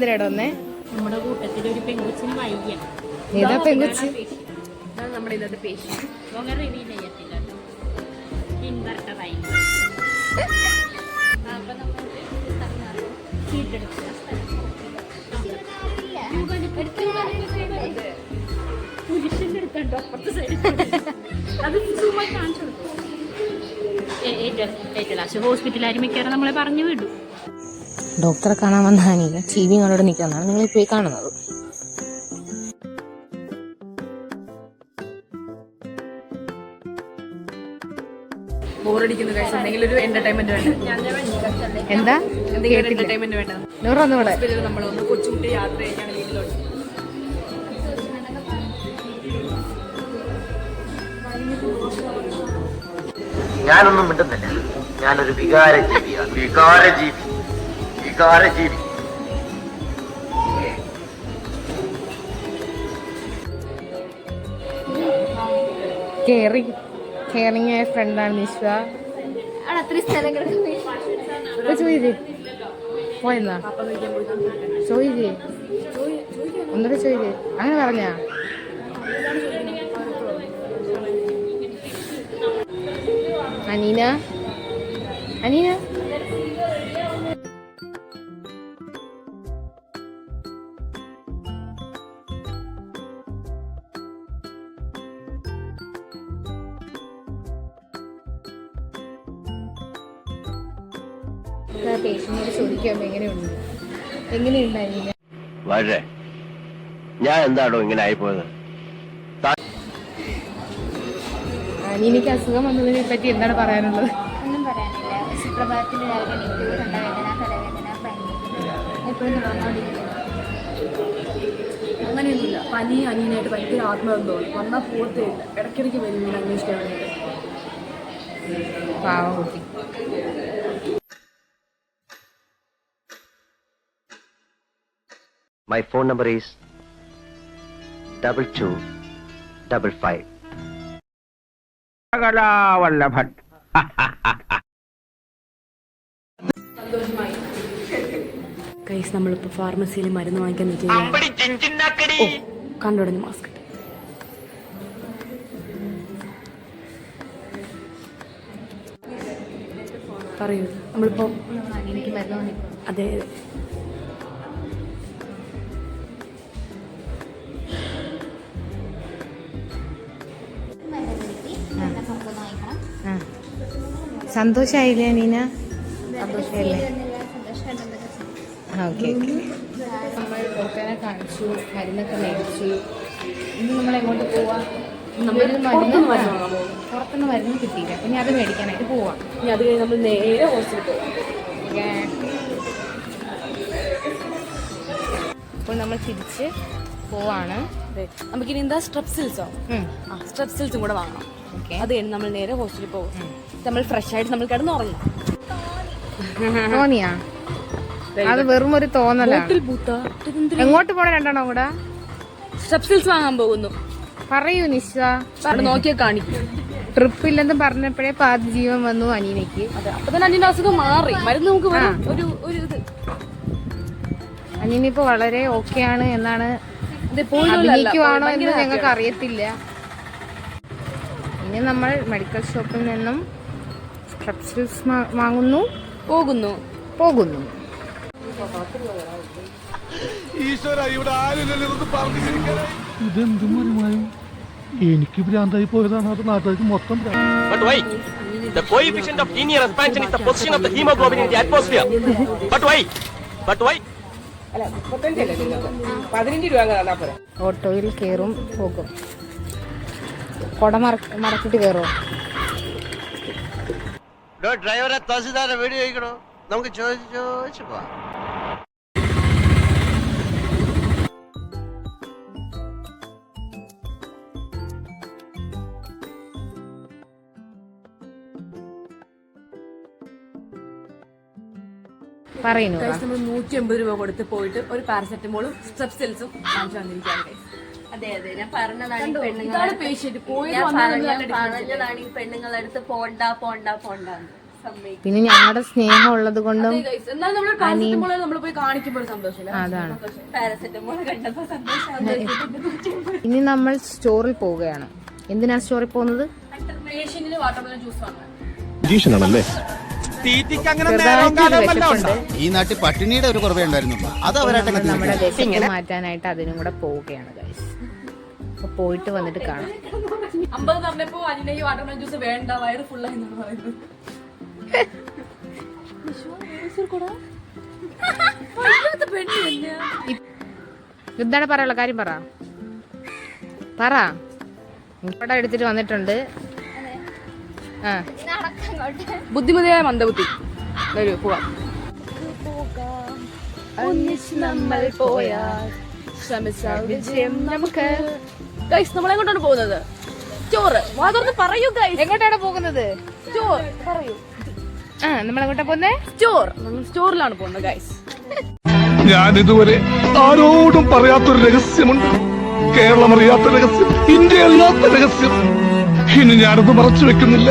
എന്തിനാടോ ഒന്നേ? നമ്മുടെ കൂട്ടത്തിൽ ഒരു പെങ്കുച്ചിന് വയ്യ. ഏതാ പെങ്കുച്ചി? നമ്മുടെ ഇന്നത്തെ പേഷ്യന്റ് റിവീൽ ചെയ്യത്തില്ല. അപ്പൊ നമ്മൾ ചീട്ടെടുക്കുക. പുരുഷന്റെ എടുക്കണ്ടോ അപ്പുറത്തെ സൈഡിൽ അത് കാണിച്ചു കൊടുക്കും. ഏറ്റവും ലാസ്റ്റ് ഹോസ്പിറ്റലാരും മിക്കവാറും നമ്മളെ പറഞ്ഞു വിടും. ഡോക്ടറെ കാണാൻ വന്ന അനീന ചീവിങ്ങളോട് നിൽക്കുന്നതാണ് നിങ്ങൾ പോയി കാണുന്നത്. എന്താ നൂറൊന്നും ഇവിടെ നമ്മളൊന്ന് കൊച്ചുകുട്ടി യാത്ര ചെയ്യാൻ വീട്ടിലോട്ട്. ഞാനൊന്നും മിണ്ടുന്നില്ല. ഞാനൊരു വികാരജീവിയാണ്. വികാരജീവി. കെയറിങ് ആയ ഫ്രണ്ടാണ് നിശ്വ. പോയെന്നാ ചോദിച്ചേ ഒന്നുകൂടെ ചോദിച്ചേ അങ്ങനെ പറഞ്ഞാ അനീന പേഷ്യനോട് ചോദിക്കാമോ എങ്ങനെയുണ്ട് അനീന? വളരെ ഞാൻ എന്താണോ ഇങ്ങനെ ആയിപ്പോയത്? അനീനയ്ക്ക് അസുഖം വന്നതിനെ പറ്റി എന്താണ് പറയാനുള്ളത്? ഒന്നും പറയാനില്ല. സുപ്രഭാതത്തിൽ രാവിലെ എനിക്ക് തൊണ്ടവേദന, തലവേദന, പനി എപ്പോഴും നടന്നുകൊണ്ടിരിക്കുന്നു. അങ്ങനെയൊന്നുമില്ല. പനി അനിയനായിട്ട് ഭയങ്കര ആത്മബന്ധമാണ്. വന്നാൽ പോകത്തേ ഇല്ല. ഇടയ്ക്കിടയ്ക്ക് വരും ഇങ്ങനെ അന്വേഷിക്കാൻ വേണ്ടിയിട്ട്. പാവം കുട്ടി. My phone number is 2255. Vallabhan. Guys, നമ്മളിപ്പോൾ ഫാർമസിയിൽ മരുന്ന് വാങ്ങിക്കാൻ നിൽക്കുകയാണ്. കണ്ടുടഞ്ഞ് മാസ്ക് ഇട്ട്. പറയൂ. നമ്മളിപ്പോൾ എനിക്ക് മരുന്ന് അതെ സന്തോഷായില്ലേ അനീന? സന്തോഷമായില്ലേ? ഓക്കെ നമ്മൾ ഡോക്ടറെ കാണിച്ചു, മരുന്നൊക്കെ മേടിച്ചു. ഇന്ന് നമ്മൾ എങ്ങോട്ട് പോവാം? പുറത്തുനിന്ന് മരുന്ന് കിട്ടിയില്ല. ഇനി അത് മേടിക്കാനായിട്ട് പോവാം. ഇനി അത് കഴിഞ്ഞ് നമ്മൾ നേരെ ഹോസ്പിറ്റലിൽ പോവാം. അപ്പോൾ നമ്മൾ തിരിച്ച് പോവാണ്. നമുക്കിനി എന്താ സ്ട്രെപ്സിൽസോ? സ്ട്രെപ്സിൽസും കൂടെ വാങ്ങണം. അത് കഴിഞ്ഞ് നമ്മൾ നേരെ ഹോസ്പിറ്റലിൽ പോകും. നമ്മൾ ഫ്രഷ് ആയിട്ട് നമ്മൾ കിടന്നുറങ്ങും. തോന്നിയാ? അത് വെറും ഒരു തോന്നലാണ്. എങ്ങോട്ട് പോണ? രണ്ടെണ്ണം കൂടെ സ്ട്രെപ്സിൽസ് വാങ്ങാൻ പോകുന്നു. പറയൂ നിശ. നോക്കിയാ കാണിക്കും. ട്രിപ്പില്ലെന്ന് പറഞ്ഞപ്പോഴേ പാതി ജീവൻ വന്നു അനീനയ്ക്ക്. അതെ, അപ്പൊ തന്നെ അനീന്റെ അസുഖം മാറി. മരുന്ന് നമുക്ക് ഒരു ഇത്. അനീനിപ്പോ വളരെ ഓക്കെ ആണ് എന്നാണ്. അഭിനയിക്കുവാണോ എന്ന് ഞങ്ങൾക്ക് അറിയത്തില്ല. ഇനി നമ്മൾ മെഡിക്കൽ ഷോപ്പിൽ നിന്നും സ്ട്രെപ്സിൽസ് വാങ്ങുന്നു, പോകുന്നു. ഇതെന്തും മരുമായും എനിക്ക് ഭ്രാന്തായി പോയതാണ്. അത് നാട്ടുകാർക്ക് മൊത്തം. But why? The coefficient of linear expansion is the position of the hemoglobin in the atmosphere. But why? ഓട്ടോയിൽ കയറും, പോകും. കൊട മറക്കിട്ട് കയറും. ഡ്രൈവറെ തഹസിൽദാരെ വീഡിയോ ചോദിക്കണോ? നമുക്ക് ചോദിച്ചു പോവാം. പറയുന്നു. നമ്മൾ 180 രൂപ കൊടുത്ത് പോയിട്ട് ഒരു പാരസെറ്റമോളും സ്ട്രെപ്സിൽസും വാങ്ങിച്ചു വന്നിരിക്കുകയാണ്. അതെ ഞാൻ പറഞ്ഞതാണ് പെണ്ണുങ്ങളാണ് ഈ പെണ്ണുങ്ങളടുത്ത് പോണ്ട പിന്നെ ഞങ്ങളുടെ സ്നേഹം ഉള്ളത് കൊണ്ടും എന്നാലും നമ്മൾ പാരസെറ്റമോൾ നമ്മൾ പോയി കാണിക്കുമ്പോൾ സന്തോഷമില്ല. അതാണ്. പാരസെറ്റമോൾ കണ്ടപ്പോൾ സന്തോഷം. ഇനി നമ്മൾ സ്റ്റോറിൽ പോവുകയാണ്. എന്തിനാണ് സ്റ്റോറിൽ പോകുന്നത്? പേഷ്യന്റിന് വാട്ടർമെലൺ ജ്യൂസ് വാങ്ങാൻ. ജീഷനാണല്ലേ ചെറുതായിട്ടൊരു വിശപ്പുണ്ട്. ഈ നാട്ടിൽ പട്ടിണിയുടെ ഒരു കുറവേ ഉണ്ടായിരുന്നു. അത് അവരായിട്ട് നമ്മുടെ വിശപ്പ് മാറ്റാനായിട്ട് അതിനും കൂടെ പോവുകയാണ് ഗൈസ്. അപ്പൊ പോയിട്ട് വന്നിട്ട് കാണാം. 50 പറഞ്ഞപ്പോ അനിലേക്ക് വാട്ടർമെലൺ ജ്യൂസ് വേണ്ട, വയറ് ഫുള്ളായി എന്നാണ് പറയുന്നത്. എന്താണ് പറയാനുള്ള കാര്യം? പറ. പടം എടുത്തിട്ട് വന്നിട്ടുണ്ട്. ബുദ്ധിമതിയായ മന്ദബുദ്ധി. വരൂ പോവാം. നമ്മൾ പോയാൽ വിജയം നമുക്ക്. ഗൈസ് നമ്മളെ കൊണ്ടാണ് പോകുന്നത്. സ്റ്റോർ വാതൊന്ന് പറയൂ ഗൈസ്. എങ്ങോട്ടാണ് പോകുന്നത്? സ്റ്റോർ പറയൂ. നമ്മളെങ്ങോട്ടാ പോകുന്നേ? സ്റ്റോർ. നമ്മൾ സ്റ്റോറിലാണ് പോകുന്നത് ഗൈസ്. ഞാൻ ഇതുവരെ ആരോടും പറയാത്തൊരു രഹസ്യമുണ്ട്. കേരളം അറിയാത്ത രഹസ്യം, ഇന്ത്യ അറിയാത്ത രഹസ്യം. ഇനി ഞാനത് മറച്ചു വെക്കുന്നില്ല.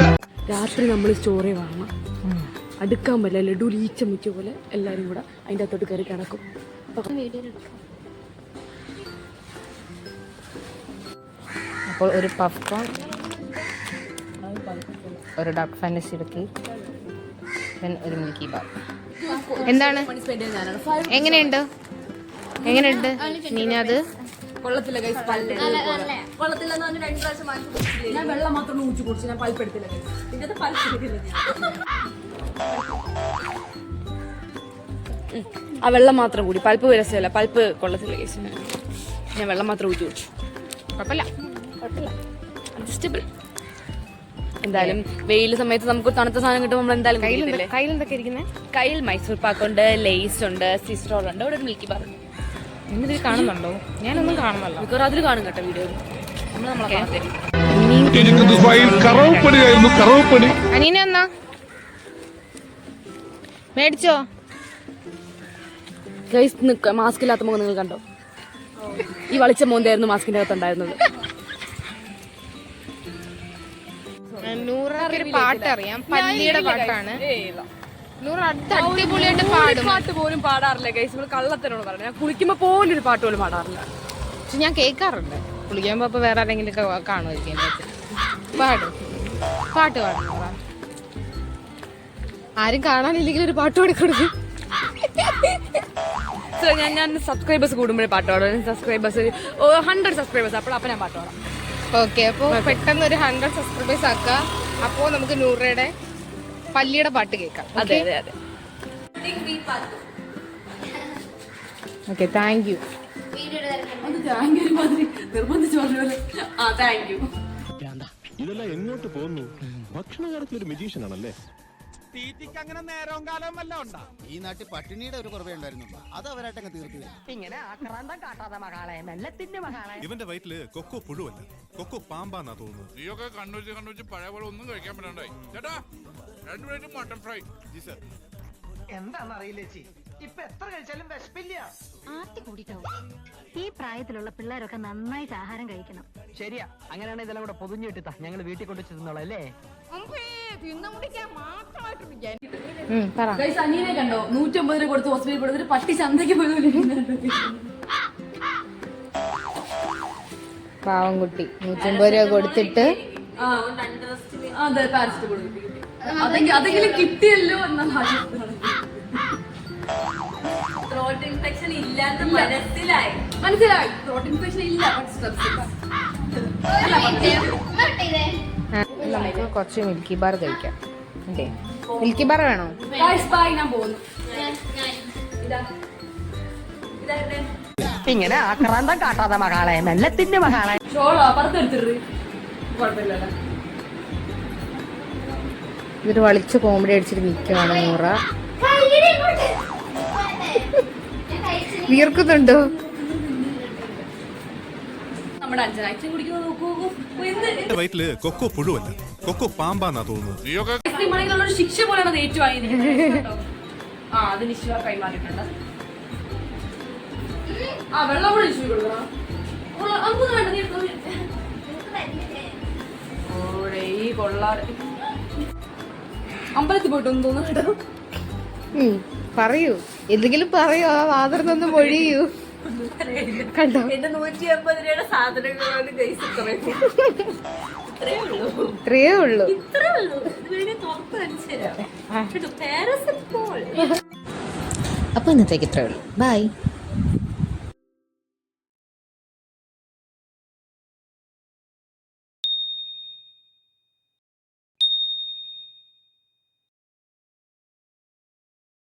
രാത്രി നമ്മൾ സ്റ്റോറി വാങ്ങണം. അടുക്കാൻ പറ്റില്ല. ലഡു ലീച്ച മിച്ച പോലെ എല്ലാരും കൂടെ അതിന്റെ അകത്തോട്ട് കയറി കിടക്കും. അപ്പോൾ ഒരു പഫ്കോൺ, ഒരു ഡക്ക് ഫാന്റസി എടുക്കി, ഒരു മിൽക്കി ബാർ. എന്താണ്? എങ്ങനെയുണ്ട് നീനത്? കൊള്ളത്തില്ല ഗൈസ്. കൊള്ളത്തില്ലെന്ന് പറഞ്ഞ് 2 പ്രാവശ്യം വാങ്ങിച്ചു. ഞാൻ വെള്ളം മാത്രം ഊച്ചു കുടിച്ചു. ഞാൻ പൾപ്പ് എടുത്തില്ല ഗൈസ്. ഇതിന്റെ പൾപ്പ് എടുക്കില്ല. ആ വെള്ളം മാത്രം കൂടി. പൾപ്പ് രസമല്ല. പൾപ്പ് കൊള്ളത്തില്ല ഗൈസ്. ഞാൻ വെള്ളം മാത്രം ഊച്ചു കുടിച്ചു. കുഴപ്പമില്ല. അഡ്ജസ്റ്റബിൾ. എന്തായാലും വെയിൽ സമയത്ത് നമുക്ക് തണുത്ത സാധനം കിട്ടുമ്പോൾ നമ്മൾ എന്തായാലും കയ്യിൽ എന്തൊക്കെ ഇരിക്കുന്നത്? കയ്യിൽ മൈസൂർ പാക്കുണ്ട്, ലേസ് ഉണ്ട്, സിസ്ട്രോൾ ഉണ്ട്, ഇവിടെ ഒരു മിൽക്കി ബാർ ഉണ്ട്. എന്നിട്ട് കാണുന്നുണ്ടോ? ഞാനൊന്നും കാണുന്നല്ലോ. മിക്കവാറും അതിൽ കാണും കേട്ടോ വീഡിയോ. നമ്മളെ എനിക്ക് ദുബായിൽ കറവപ്പണിയായിരുന്നു. കറവപ്പണി അനീന എന്നാ മേടിച്ചോ? ഗൈസ് മാസ്ക് ഇല്ലാത്ത മുഖം നിങ്ങൾ കണ്ടോ? ഈ വളിച്ച മോന്തായിരുന്നു മാസ്കിന്റെ അകത്ത് ഉണ്ടായിരുന്നത്. നൂറൊരു പാട്ട് അറിയാം. പല്ലിയുടെ പാട്ടാണ്. നൂറ് അടിപൊളിയായിട്ട് പാടും. പാട്ട് പോലും പാടാറില്ല ഗൈസ്. നമ്മൾ കള്ളത്തരോട് പറഞ്ഞു. ഞാൻ കുളിക്കുമ്പോ പോലും ഒരു പാട്ട് പോലും പാടാറില്ല. പക്ഷെ ഞാൻ കേൾക്കാറുണ്ട്. കുളിക്കുമ്പോ ഇപ്പൊ വേറെ ആരെങ്കിലും കാണുമായിരിക്കും. പാടും. ആരും കാണാനില്ലെങ്കിൽ ഒരു പാട്ട് പാടിക്കൊടുക്കും. ഞാൻ സബ്സ്ക്രൈബേഴ്സ് കൂടുമ്പോഴേ പാട്ട് പാടും. സബ്സ്ക്രൈബേഴ്സ് 100 സബ്സ്ക്രൈബേഴ്സ് അപ്പോൾ ഞാൻ പാട്ട് പാടാം. ഓക്കെ. അപ്പോൾ പെട്ടെന്ന് ഒരു 100 സബ്സ്ക്രൈബേഴ്സ് ആക്കുക. അപ്പോൾ നമുക്ക് നൂറയുടെ പല്ലിയുടെ പാട്ട് കേൾക്കാം. അതെ അതെ അതെ. ഓക്കെ. Thank you. നിർബന്ധിച്ചു പറഞ്ഞ താങ്ക് യു. ഇതെല്ലാം എങ്ങോട്ട് പോകുന്നു? ഭക്ഷണ കാര്യത്തിൽ ഒരു മെജീഷ്യൻ ആണല്ലേ. തീറ്റിക്ക് അങ്ങനെ നേരവും കാലവും വല്ല ഉണ്ടാ? ഈ നാട്ടിൽ പട്ടിണിയുടെ ഒരു കുറവേ ഉണ്ടായിരുന്നു. അത് അവരായിട്ടങ്ങ് തീർത്തു. ഇവന്റെ വയറ്റില് കൊക്കോ പുഴുവല്ല, കൊക്കോ പാമ്പാന്നാ തോന്നുന്നത്. നീയൊക്കെ കണ്ണൂച്ച് പഴയ പോലെ ഒന്നും കഴിക്കാൻ പറ്റാണ്ടായി. ചേട്ടാ 2 plate mutton fry. G sir. എന്താണെന്നറിയില്ല ചേച്ചി, ഇപ്പൊ എത്ര കഴിച്ചാലും വിശപ്പില്ല. ആർത്തി കൂടിട്ടാവും. ഈ പ്രായത്തിലുള്ള പിള്ളേരൊക്കെ നന്നായിട്ട് ആഹാരം കഴിക്കണം. ശരിയാ. അങ്ങനെയാണെങ്കിൽ ഇതെല്ലാം കൂടെ പൊതിഞ്ഞിട്ടാ ഞങ്ങൾ വീട്ടിൽ കൊണ്ടു ചെന്നോളാം അല്ലേ? അനിയനെ കണ്ടോ? 150 രൂപ കൊടുത്ത് ഹോസ്പിറ്റലിൽ കൊടുത്തിട്ട് പട്ടി ചന്തയ്ക്ക് പോയി. പാവം കുട്ടി 150 രൂപ കൊടുത്തിട്ട് അതെ പാരസിറ്റമോൾ അതെങ്കിലും കിട്ടിയല്ലോ എന്നാ. ത്രോട്ട് ഇൻഫെക്ഷൻ ഇല്ലാന്ന് മനസ്സിലായി. ത്രോട്ട് ഇൻഫെക്ഷൻ ഇല്ല. നമുക്ക് കുറച്ച് മിൽക്കി ബാർ കഴിക്കാം. അതെ, മിൽക്കി ബാർ വേണോ? ഞാൻ പോകുന്നു. ഇങ്ങനെ ആക്രാന്തം കാട്ടാതെ മകളെ, മെല്ലത്തിന്റെ മകളെ. പുറത്തെടുത്തിട്ട് കുഴപ്പമില്ലല്ലോ. ഇതൊരു വളിച്ച കോമഡി അടിച്ചിട്ട് നിൽക്കുവാണ് നൂറ. വീർക്കുന്നുണ്ടോ? നമ്മുടെ അഞ്ചനാഴ്ച കുടിക്കുന്നത് നോക്കൂ. വയറ്റില് കൊക്കോ പുഴുവല്ല, കൊക്കോ പാമ്പാന്നാ തോന്നുന്നത്. നീയൊക്കെ ഒരു ശിക്ഷ പോലെയാണ് ഏറ്റുവാങ്ങിയിരിക്കുന്നത്. അത് നിശ്ചയ കൈമാറിയിട്ടുണ്ട്. വെള്ളം കൂടെ ഇഷ്യൂ കൊടുക്കണം. അതൊന്നും വേണ്ട. ഈ കൊള്ളാറ് അമ്പലത്തിൽ പോയിട്ടൊന്നും തോന്നുന്നു കേട്ടോ. പറയൂ, എന്തെങ്കിലും പറയൂ, ആ വാതിർന്നൊന്ന് മൊഴിയൂ. കണ്ടോ, എന്റെ 150 രൂപയുടെ സാധനങ്ങളാണ് ഗൈസ്. ഇത്രയേ ഉള്ളൂ. പാരസെറ്റമോൾ. അപ്പൊ ഇന്നത്തേക്ക് ഇത്രയേ ഉള്ളൂ. ബൈ.